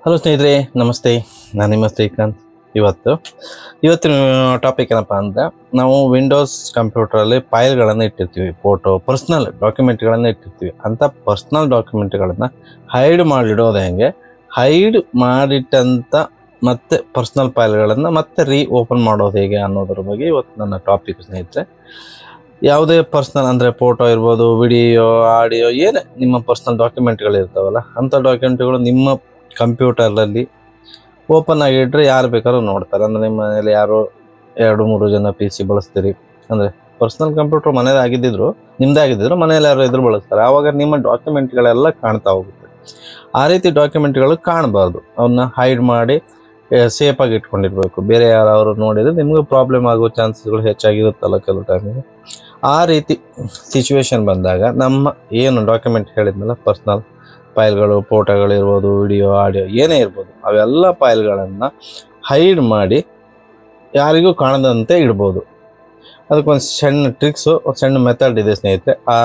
Hello ಸ್ನೇಹಿತರೆ, ನಮಸ್ತೆ. ನಾನು ನಿಮ್ಮ ಶ್ರೀಕಾಂತ್. ಇವತ್ತಿನ ಟಾಪಿಕ್ ಏನಪ್ಪ ಅಂದರೆ, ನಾವು ವಿಂಡೋಸ್ ಕಂಪ್ಯೂಟರಲ್ಲಿ ಫೈಲ್ಗಳನ್ನು ಇಟ್ಟಿರ್ತೀವಿ, ಫೋಟೋ, ಪರ್ಸ್ನಲ್ ಡಾಕ್ಯುಮೆಂಟ್ಗಳನ್ನು ಇಟ್ಟಿರ್ತೀವಿ. ಅಂಥ ಪರ್ಸ್ನಲ್ ಡಾಕ್ಯುಮೆಂಟ್ಗಳನ್ನು ಹೈಡ್ ಮಾಡಿಡೋದು ಹೆಂಗೆ, ಹೈಡ್ ಮಾಡಿಟ್ಟಂಥ ಮತ್ತೆ ಪರ್ಸ್ನಲ್ ಫೈಲ್ಗಳನ್ನು ಮತ್ತೆ ಓಪನ್ ಮಾಡೋದು ಹೇಗೆ ಅನ್ನೋದ್ರ ಬಗ್ಗೆ ಇವತ್ತು ನನ್ನ ಟಾಪಿಕ್ ಸ್ನೇಹಿತರೆ. ಯಾವುದೇ ಪರ್ಸ್ನಲ್ ಅಂದರೆ ಫೋಟೋ ಇರ್ಬೋದು, ವಿಡಿಯೋ, ಆಡಿಯೋ, ಏನೇ ನಿಮ್ಮ ಪರ್ಸ್ನಲ್ ಡಾಕ್ಯುಮೆಂಟ್ಗಳು ಇರ್ತಾವಲ್ಲ, ಅಂಥ ಡಾಕ್ಯುಮೆಂಟ್ಗಳು ನಿಮ್ಮ ಕಂಪ್ಯೂಟರಲ್ಲಿ ಓಪನ್ ಆಗಿಟ್ರೆ ಯಾರು ಬೇಕಾದ್ರೂ ನೋಡ್ತಾರೆ. ಅಂದರೆ ನಿಮ್ಮ ಮನೇಲಿ ಯಾರು 2-3 ಜನ PC ಬಳಸ್ತೀರಿ ಅಂದರೆ ಪರ್ಸ್ನಲ್ ಕಂಪ್ಯೂಟರ್ ಮನೇಲಿ ನಿಮ್ಮದೇ ಆಗಿದ್ದಿದ್ರು ಮನೇಲಿ ಯಾರು ಇದ್ರು ಬಳಸ್ತಾರೆ. ಆವಾಗ ನಿಮ್ಮ ಡಾಕ್ಯುಮೆಂಟ್ಗಳೆಲ್ಲ ಕಾಣ್ತಾ ಹೋಗುತ್ತೆ. ಆ ರೀತಿ ಡಾಕ್ಯುಮೆಂಟ್ಗಳು ಕಾಣಬಾರ್ದು. ಅವನ್ನ ಹೈಡ್ ಮಾಡಿ ಸೇಫಾಗಿ ಇಟ್ಕೊಂಡಿರ್ಬೇಕು. ಬೇರೆ ಯಾರು ನೋಡಿದರೆ ನಿಮಗೂ ಪ್ರಾಬ್ಲಮ್ ಆಗೋ ಚಾನ್ಸಸ್ಗಳು ಹೆಚ್ಚಾಗಿರುತ್ತಲ್ಲ ಕೆಲವು ಟೈಮಿಗೆ. ಆ ರೀತಿ ಸಿಚುವೇಶನ್ ಬಂದಾಗ ನಮ್ಮ ಏನು ಡಾಕ್ಯುಮೆಂಟ್ ಹೇಳಿದ್ಮೇಲೆ ಪರ್ಸ್ನಲ್ ಫೈಲ್ಗಳು, ಫೋಟೋಗಳಿರ್ಬೋದು, ವಿಡಿಯೋ, ಆಡಿಯೋ ಏನೇ ಇರ್ಬೋದು, ಅವೆಲ್ಲ ಫೈಲ್ಗಳನ್ನು ಹೈಡ್ ಮಾಡಿ ಯಾರಿಗೂ ಕಾಣದಂತೆ ಇಡ್ಬೋದು. ಅದಕ್ಕೊಂದು ಸಣ್ಣ ಟ್ರಿಕ್ಸು, ಒಂದು ಸಣ್ಣ ಮೆಥಡ್ ಇದೆ ಸ್ನೇಹಿತರೆ. ಆ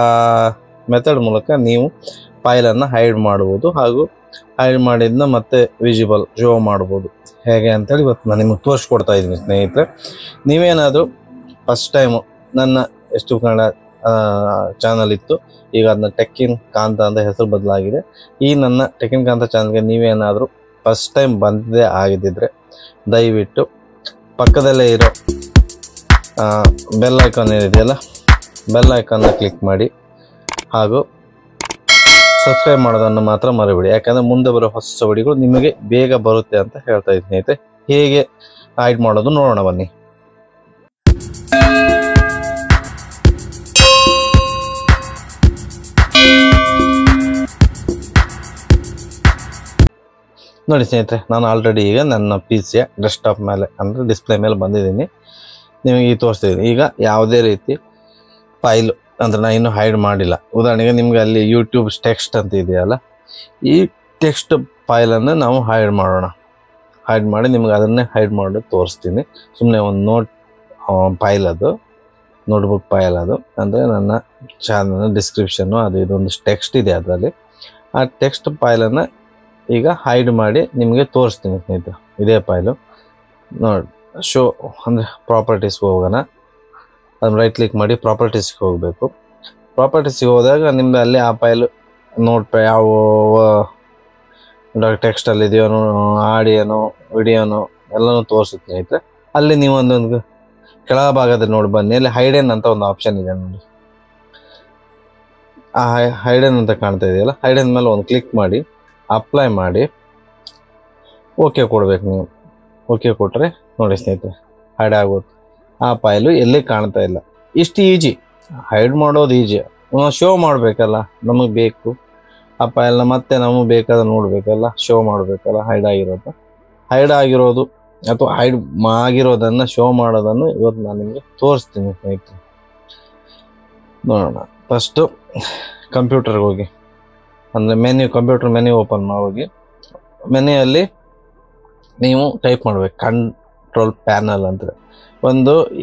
ಮೆಥಡ್ ಮೂಲಕ ನೀವು ಫೈಲನ್ನು ಹೈಡ್ ಮಾಡ್ಬೋದು, ಹಾಗೂ ಹೈಡ್ ಮಾಡಿದ್ದನ್ನ ಮತ್ತೆ ವಿಸಿಬಲ್ ಶೋ ಮಾಡ್ಬೋದು. ಹೇಗೆ ಅಂತೇಳಿ ಇವತ್ತು ನಾನು ನಿಮಗೆ ತೋರಿಸ್ಕೊಡ್ತಾ ಇದ್ದೀನಿ ಸ್ನೇಹಿತರೆ. ನೀವೇನಾದರೂ ಫಸ್ಟ್ ಟೈಮು ನನ್ನ ಎಷ್ಟು ಕನ್ನಡ ಚಾನಲ್ ಇತ್ತು, ಈಗ ಅದನ್ನ ಟೆಕ್ಕಿನ್ ಕಾಂತ ಅಂತ ಹೆಸರು ಬದಲಾಗಿದೆ. ಈ ನನ್ನ ಟೆಕ್ಕಿನ್ ಕಾಂತ ಚಾನಲ್ಗೆ ನೀವೇನಾದರೂ ಫಸ್ಟ್ ಟೈಮ್ ಬಂದಿದ್ದೇ ಆಗಿದ್ದಿದ್ರೆ ದಯವಿಟ್ಟು ಪಕ್ಕದಲ್ಲೇ ಇರೋ ಬೆಲ್ ಐಕಾನ್ ಏನಿದೆಯಲ್ಲ, ಬೆಲ್ ಐಕಾನ್ನ ಕ್ಲಿಕ್ ಮಾಡಿ, ಹಾಗೂ ಸಬ್ಸ್ಕ್ರೈಬ್ ಮಾಡೋದನ್ನು ಮಾತ್ರ ಮರಿಬೇಡಿ. ಯಾಕಂದರೆ ಮುಂದೆ ಬರೋ ಹೊಸ ವಿಡಿಯೋಗಳು ನಿಮಗೆ ಬೇಗ ಬರುತ್ತೆ ಅಂತ ಹೇಳ್ತಾ ಇದ್ದೀನಿ ಸ್ನೇಹಿತರೆ. ಹೇಗೆ ಹೈಡ್ ಮಾಡೋದು ನೋಡೋಣ ಬನ್ನಿ. ನೋಡಿ ಸ್ನೇಹಿತರೆ, ನಾನು ಆಲ್ರೆಡಿ ಈಗ ನನ್ನ PCಯ ಡೆಸ್ಕ್ಟಾಪ್ ಮೇಲೆ ಅಂದರೆ ಡಿಸ್ಪ್ಲೇ ಮೇಲೆ ಬಂದಿದ್ದೀನಿ. ನಿಮಗೆ ಈಗ ತೋರಿಸ್ತಿದ್ದೀನಿ. ಈಗ ಯಾವುದೇ ರೀತಿ ಫೈಲು ಅಂದರೆ ನಾನು ಇನ್ನೂ ಹೈಡ್ ಮಾಡಿಲ್ಲ. ಉದಾಹರಣೆಗೆ ನಿಮಗೆ ಅಲ್ಲಿ ಯೂಟ್ಯೂಬ್ ಟೆಕ್ಸ್ಟ್ ಅಂತ ಇದೆಯಲ್ಲ, ಈ ಟೆಕ್ಸ್ಟ್ ಫೈಲನ್ನು ನಾವು ಹೈಡ್ ಮಾಡೋಣ. ಹೈಡ್ ಮಾಡಿ ನಿಮ್ಗೆ ಅದನ್ನೇ ಹೈಡ್ ಮಾಡಿ ತೋರಿಸ್ತೀನಿ. ಸುಮ್ಮನೆ ಒಂದು ಫೈಲ್ ಅದು, ನೋಟ್ಬುಕ್ ಫೈಲ್ ಅದು. ಅಂದರೆ ನನ್ನ ಚಾನಲ್ ಡಿಸ್ಕ್ರಿಪ್ಷನ್ನು ಅದು ಇದೊಂದು ಟೆಕ್ಸ್ಟ್ ಇದೆ ಅದರಲ್ಲಿ. ಆ ಟೆಕ್ಸ್ಟ್ ಫೈಲನ್ನು ಈಗ ಹೈಡ್ ಮಾಡಿ ನಿಮಗೆ ತೋರಿಸ್ತೀನಿ ಸ್ನೇಹಿತರೆ. ಇದೇ ಫೈಲು ನೋಡಿ, ಶೋ ಅಂದರೆ ಪ್ರಾಪರ್ಟೀಸ್ಗೆ ಹೋಗೋಣ. ಅದನ್ನು ರೈಟ್ ಕ್ಲಿಕ್ ಮಾಡಿ ಪ್ರಾಪರ್ಟೀಸ್ಗೆ ಹೋಗಬೇಕು. ಪ್ರಾಪರ್ಟೀಸ್ಗೆ ಹೋದಾಗ ನಿಮ್ಮದು ಅಲ್ಲಿ ಆ ಫೈಲು ಯಾವ ಟೆಕ್ಸ್ಟಲ್ಲಿ ಇದೆಯೋ, ಆಡಿಯೋನೋ, ವಿಡಿಯೋನೋ ಎಲ್ಲನೂ ತೋರಿಸುತ್ತೆ ಸ್ನೇಹಿತರೆ. ಅಲ್ಲಿ ನೀವು ಒಂದೊಂದು ಕೆಳಭಾಗದಲ್ಲಿ ನೋಡಿ ಬನ್ನಿ, ಅಲ್ಲಿ ಹೈಡನ್ ಅಂತ ಒಂದು ಆಪ್ಷನ್ ಇದೆ ನೋಡಿ. ಆ ಹೈಡನ್ ಅಂತ ಕಾಣ್ತಾ ಇದೆಯಲ್ಲ, ಹೈಡನ್ ಮೇಲೆ ಒಂದು ಕ್ಲಿಕ್ ಮಾಡಿ ಅಪ್ಲೈ ಮಾಡಿ ಓಕೆ ಕೊಡ್ಬೇಕು ನೀವು. ಓಕೆ ಕೊಟ್ಟರೆ ನೋಡಿ ಸ್ನೇಹಿತರೆ, ಹೈಡ್ ಆಗುತ್ತೆ. ಆ ಫೈಲು ಎಲ್ಲಿ ಕಾಣ್ತಾ ಇಲ್ಲ. ಇಷ್ಟು ಈಜಿ, ಹೈಡ್ ಮಾಡೋದು ಈಜಿ. ಶೋ ಮಾಡಬೇಕಲ್ಲ, ನಮಗೆ ಬೇಕು ಆ ಫೈಲ್ನ ಮತ್ತೆ ನಮಗೆ ಬೇಕಾದ್ರೆ ನೋಡಬೇಕಲ್ಲ, ಶೋ ಮಾಡಬೇಕಲ್ಲ ಹೈಡ್ ಆಗಿರೋದು ಅಥವಾ ಹೈಡ್ ಆಗಿರೋದನ್ನು ಶೋ ಮಾಡೋದನ್ನು ಇವತ್ತು ನಾನು ನಿಮಗೆ ತೋರಿಸ್ತೀನಿ ಸ್ನೇಹಿತರೆ. ನೋಡೋಣ. ಫಸ್ಟು ಕಂಪ್ಯೂಟರ್ಗೆ ಹೋಗಿ, ಅಂದರೆ ಕಂಪ್ಯೂಟರ್ ಮೆನ್ಯೂ ಓಪನ್ ಹೋಗಿ, ಮೆನ್ಯೂಯಲ್ಲಿ ನೀವು ಟೈಪ್ ಮಾಡಬೇಕು ಕಂಟ್ರೋಲ್ ಪ್ಯಾನಲ್ ಅಂತ.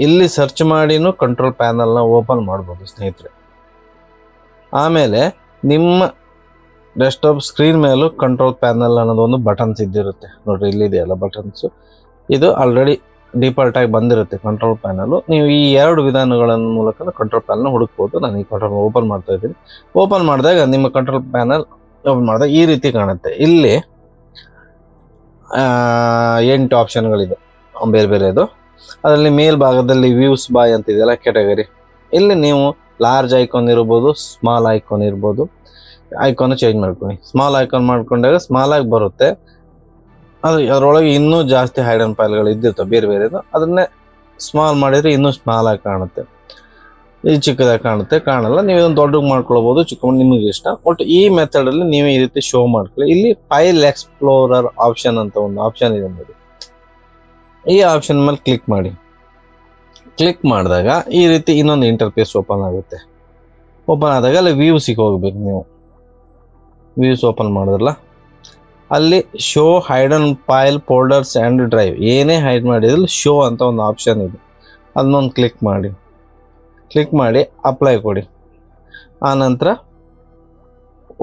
ಇಲ್ಲಿ ಸರ್ಚ್ ಮಾಡಿನೂ ಕಂಟ್ರೋಲ್ ಪ್ಯಾನಲ್ನ ಓಪನ್ ಮಾಡ್ಬೋದು ಸ್ನೇಹಿತರೆ. ಆಮೇಲೆ ನಿಮ್ಮ ಡೆಸ್ಕ್ಟಾಪ್ ಸ್ಕ್ರೀನ್ ಮೇಲೂ ಕಂಟ್ರೋಲ್ ಪ್ಯಾನಲ್ ಅನ್ನೋದು ಒಂದು ಬಟನ್ಸ್ ಇದ್ದಿರುತ್ತೆ ನೋಡ್ರಿ, ಇಲ್ಲಿದೆಯಲ್ಲ ಬಟನ್ಸು. ಇದು ಆಲ್ರೆಡಿ ಡಿಫಾಲ್ಟಾಗಿ ಬಂದಿರುತ್ತೆ ಕಂಟ್ರೋಲ್ ಪ್ಯಾನಲು. ನೀವು ಈ 2 ವಿಧಾನಗಳ ಮೂಲಕ ಕಂಟ್ರೋಲ್ ಪ್ಯಾನಲ್ನ ಹುಡುಕ್ಬೋದು. ನಾನು ಈ ಕಂಟ್ರೋಲ್ ಓಪನ್ ಮಾಡ್ತಾ ಇದ್ದೀನಿ. ಓಪನ್ ಮಾಡಿದಾಗ ನಿಮ್ಮ ಕಂಟ್ರೋಲ್ ಪ್ಯಾನಲ್ ಓಪನ್ ಮಾಡಿದಾಗ ಈ ರೀತಿ ಕಾಣುತ್ತೆ. ಇಲ್ಲಿ 8 ಆಪ್ಷನ್ಗಳಿದೆ ಬೇರೆ ಬೇರೆದು. ಅದರಲ್ಲಿ ಮೇಲ್ಭಾಗದಲ್ಲಿ ವ್ಯೂಸ್ ಬಾಯ್ ಅಂತಿದೆಯಲ್ಲ ಕ್ಯಾಟಗರಿ, ಇಲ್ಲಿ ನೀವು ಲಾರ್ಜ್ ಐಕಾನ್ ಇರ್ಬೋದು, ಸ್ಮಾಲ್ ಐಕಾನ್ ಇರ್ಬೋದು. ಐಕಾನ್ ಚೇಂಜ್ ಮಾಡ್ಕೊಳ್ಳಿ. ಸ್ಮಾಲ್ ಐಕಾನ್ ಮಾಡ್ಕೊಂಡಾಗ ಸ್ಮಾಲ್ ಆಗಿ ಬರುತ್ತೆ. ಅದರೊಳಗೆ ಇನ್ನೂ ಜಾಸ್ತಿ ಹೈಡನ್ ಫೈಲ್ಗಳು ಇದ್ದಿರ್ತವೆ ಬೇರೆ ಬೇರೆದು. ಅದನ್ನೇ ಸ್ಮಾಲ್ ಮಾಡಿದರೆ ಇನ್ನೂ ಸ್ಮಾಲ್ ಆಗಿ ಕಾಣುತ್ತೆ. ಇದು ಚಿಕ್ಕದಾಗಿ ಕಾಣಲ್ಲ. ನೀವು ಇದನ್ನು ದೊಡ್ಡಗೆ ಮಾಡ್ಕೊಳ್ಬೋದು, ಚಿಕ್ಕ ನಿಮಗೆ ಇಷ್ಟ. ಒಟ್ಟು ಈ ಮೆಥಡಲ್ಲಿ ನೀವು ಈ ರೀತಿ ಶೋ ಮಾಡ್ಕೊಳ್ಳಿ. ಇಲ್ಲಿ ಫೈಲ್ ಎಕ್ಸ್ಪ್ಲೋರರ್ ಆಪ್ಷನ್ ಅಂತ ಒಂದು ಆಪ್ಷನ್ ಇದೆ ನೋಡಿ. ಈ ಆಪ್ಷನ್ ಮೇಲೆ ಕ್ಲಿಕ್ ಮಾಡಿ. ಕ್ಲಿಕ್ ಮಾಡಿದಾಗ ಈ ರೀತಿ ಇನ್ನೊಂದು ಇಂಟರ್ಫೇಸ್ ಓಪನ್ ಆಗುತ್ತೆ. ಓಪನ್ ಆದಾಗ ಅಲ್ಲಿ ವ್ಯೂಸಿಗೆ ಹೋಗ್ಬೇಕು ನೀವು. ವ್ಯೂಸ್ ಓಪನ್ ಮಾಡಿದ್ರಲ್ಲ, ಅಲ್ಲಿ show hidden file folders and drive, ಏನೇ ಹೈಡ್ ಮಾಡಿದ್ರು ಶೋ ಅಂತ ಒಂದು ಆಪ್ಷನ್ ಇದೆ. ಅದನ್ನೊಂದು ಕ್ಲಿಕ್ ಮಾಡಿ ಅಪ್ಲೈ ಕೊಡಿ. ಆನಂತರ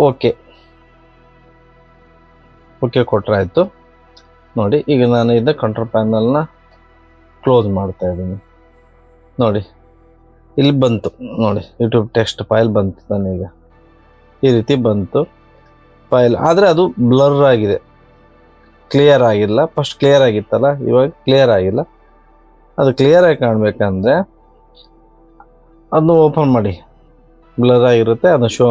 ಓಕೆ ಓಕೆ ಕೊಟ್ಟರೆ ಆಯಿತು. ನೋಡಿ ಈಗ ನಾನು ಇದನ್ನ ಕಂಟ್ರೋಲ್ ಪ್ಯಾನಲ್ನ ಕ್ಲೋಸ್ ಮಾಡ್ತಾ ಇದ್ದೀನಿ. ನೋಡಿ ಇಲ್ಲಿ ಬಂತು, ನೋಡಿ ಯೂಟ್ಯೂಬ್ ಟೆಕ್ಸ್ಟ್ ಫೈಲ್ ಬಂತು ನನಗೆ, ಈ ರೀತಿ ಬಂತು ಫೈಲ್. ಆದರೆ ಅದು ಬ್ಲರ್ ಆಗಿದೆ, ಕ್ಲಿಯರ್ ಆಗಿಲ್ಲ. ಫಸ್ಟ್ ಕ್ಲಿಯರ್ ಆಗಿತ್ತಲ್ಲ, ಇವಾಗ ಕ್ಲಿಯರ್ ಆಗಿಲ್ಲ. ಅದು ಕ್ಲಿಯರಾಗಿ ಕಾಣಬೇಕಂದ್ರೆ ಅದನ್ನು ಓಪನ್ ಮಾಡಿ, ಬ್ಲರ್ ಆಗಿರುತ್ತೆ ಅದು ಶೋ,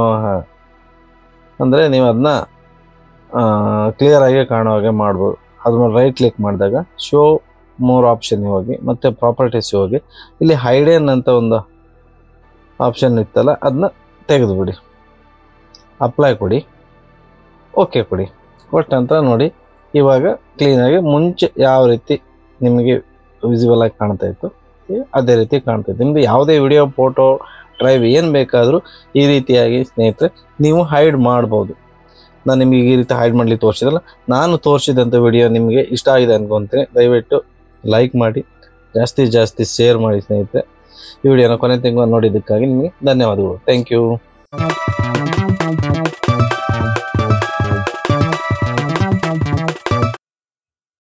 ಅಂದರೆ ನೀವು ಅದನ್ನ ಕ್ಲಿಯರಾಗಿ ಕಾಣೋ ಹಾಗೆ ಮಾಡ್ಬೋದು. ಅದ್ರ ಮೇಲೆ ರೈಟ್ ಕ್ಲಿಕ್ ಮಾಡಿದಾಗ ಶೋ ಮೋರ್ ಆಪ್ಷನ್ಗೆ ಹೋಗಿ ಮತ್ತು ಪ್ರಾಪರ್ಟೀಸ್ಗೆ ಹೋಗಿ ಇಲ್ಲಿ ಹೈಡನ್ ಅಂತ ಒಂದು ಆಪ್ಷನ್ ಇತ್ತಲ್ಲ, ಅದನ್ನ ತೆಗೆದುಬಿಡಿ, ಅಪ್ಲೈ ಕೊಡಿ, ಓಕೆ ಕೊಡಿ. ಕೊಟ್ಟಂತ ನೋಡಿ ಇವಾಗ ಕ್ಲೀನಾಗಿ ಮುಂಚೆ ಯಾವ ರೀತಿ ನಿಮಗೆ ವಿಸಿಬಲ್ ಆಗಿ ಕಾಣ್ತಾ ಇತ್ತು ಅದೇ ರೀತಿ ಕಾಣ್ತಾ ಇತ್ತು. ನಿಮ್ಮದು ಯಾವುದೇ ವಿಡಿಯೋ, ಫೋಟೋ, ಡ್ರೈವ್ ಏನು ಬೇಕಾದರೂ ಈ ರೀತಿಯಾಗಿ ಸ್ನೇಹಿತರೆ ನೀವು ಹೈಡ್ ಮಾಡ್ಬೋದು. ನಾನು ನಿಮಗೆ ಈ ರೀತಿ ಹೈಡ್ ಮಾಡಲಿಕ್ಕೆ ತೋರಿಸಿದಲ್ಲ, ನಾನು ತೋರಿಸಿದಂಥ ವಿಡಿಯೋ ನಿಮಗೆ ಇಷ್ಟ ಆಗಿದೆ ಅನ್ಕೊತೀನಿ. ದಯವಿಟ್ಟು ಲೈಕ್ ಮಾಡಿ, ಜಾಸ್ತಿ ಶೇರ್ ಮಾಡಿ ಸ್ನೇಹಿತರೆ. ಈ ವಿಡಿಯೋನ ಕೊನೆ ತನಕ ನೋಡಿದ್ದಕ್ಕಾಗಿ ನಿಮಗೆ ಧನ್ಯವಾದಗಳು. Thank you.